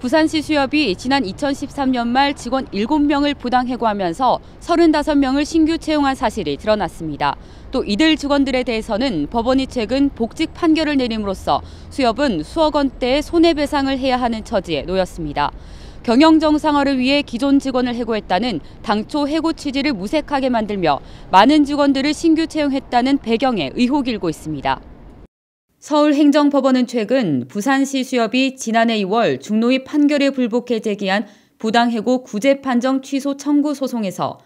부산시 수협이 지난 2013년 말 직원 7명을 부당 해고하면서 35명을 신규 채용한 사실이 드러났습니다. 또 이들 직원들에 대해서는 법원이 최근 복직 판결을 내림으로써 수협은 수억 원대의 손해배상을 해야 하는 처지에 놓였습니다. 경영 정상화를 위해 기존 직원을 해고했다는 당초 해고 취지를 무색하게 만들며 많은 직원들을 신규 채용했다는 배경에 의혹이 일고 있습니다. 서울행정법원은 최근 부산시 수협이 지난해 2월 중노위 판결에 불복해 제기한 부당해고 구제 판정 취소 청구 소송에서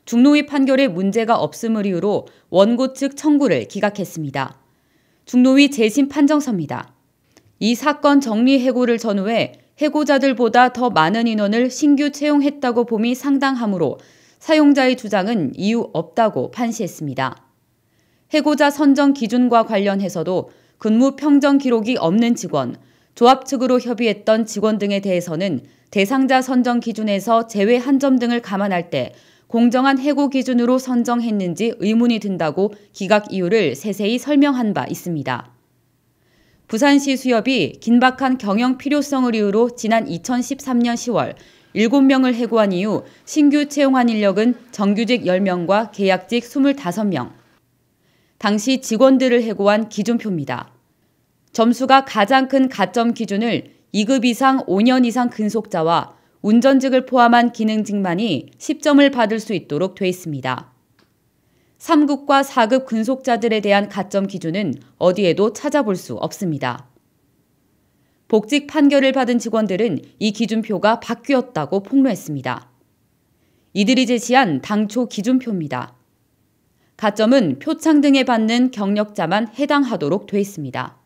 중노위 판결에 문제가 없음을 이유로 원고 측 청구를 기각했습니다. 중노위 재심 판정서입니다. 이 사건 정리 해고를 전후해 해고자들보다 더 많은 인원을 신규 채용했다고 봄이 상당하므로 사용자의 주장은 이유 없다고 판시했습니다. 해고자 선정 기준과 관련해서도 근무 평정 기록이 없는 직원, 조합 측으로 협의했던 직원 등에 대해서는 대상자 선정 기준에서 제외한 점 등을 감안할 때 공정한 해고 기준으로 선정했는지 의문이 든다고 기각 이유를 세세히 설명한 바 있습니다. 부산시 수협이 긴박한 경영 필요성을 이유로 지난 2013년 10월 7명을 해고한 이후 신규 채용한 인력은 정규직 10명과 계약직 25명. 당시 직원들을 해고한 기준표입니다. 점수가 가장 큰 가점 기준을 2급 이상 5년 이상 근속자와 운전직을 포함한 기능직만이 10점을 받을 수 있도록 돼 있습니다. 3급과 4급 근속자들에 대한 가점 기준은 어디에도 찾아볼 수 없습니다. 복직 판결을 받은 직원들은 이 기준표가 바뀌었다고 폭로했습니다. 이들이 제시한 당초 기준표입니다. 가점은 표창 등에 받는 경력자만 해당하도록 돼 있습니다.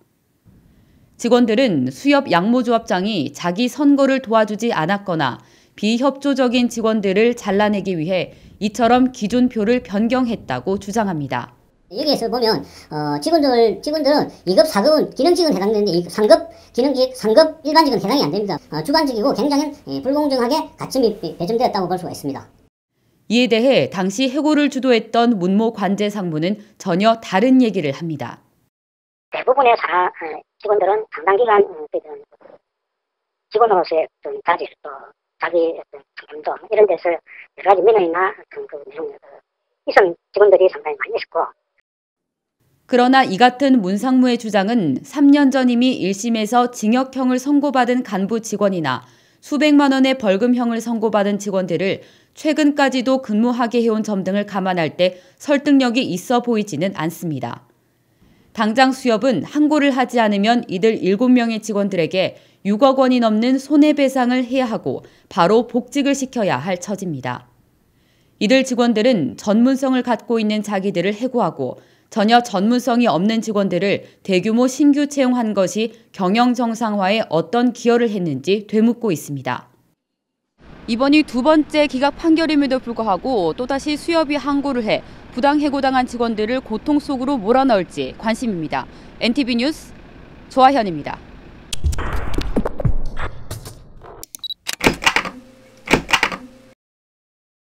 직원들은 수협 양모조합장이 자기 선거를 도와주지 않았거나 비협조적인 직원들을 잘라내기 위해 이처럼 기준표를 변경했다고 주장합니다. 여기에서 보면 직원들은 2급, 4급은 기능직은 해당되는데 3급 기능직, 3급 일반직은 해당이 안 됩니다. 주관직이고 굉장히 불공정하게 가점이 배정되었다고 볼 수가 있습니다. 이에 대해 당시 해고를 주도했던 문모 관제 상무는 전혀 다른 얘기를 합니다. 대부분의 직원들은 상당 기간 직원으로서의 자질, 또 자기 경험도 이런 데서 여러 가지 민원이나 이성 직원들이 상당히 많이 있었고. 그러나 이 같은 문 상무의 주장은 3년 전 이미 1심에서 징역형을 선고받은 간부 직원이나 수백만 원의 벌금형을 선고받은 직원들을 최근까지도 근무하게 해온 점 등을 감안할 때 설득력이 있어 보이지는 않습니다. 당장 수협은 항고를 하지 않으면 이들 7명의 직원들에게 6억 원이 넘는 손해배상을 해야 하고 바로 복직을 시켜야 할 처지입니다. 이들 직원들은 전문성을 갖고 있는 자기들을 해고하고 전혀 전문성이 없는 직원들을 대규모 신규 채용한 것이 경영 정상화에 어떤 기여를 했는지 되묻고 있습니다. 이번이 두 번째 기각 판결임에도 불구하고 또다시 수협이 항고를 해 부당 해고당한 직원들을 고통 속으로 몰아넣을지 관심입니다. NTV 뉴스 조아현입니다.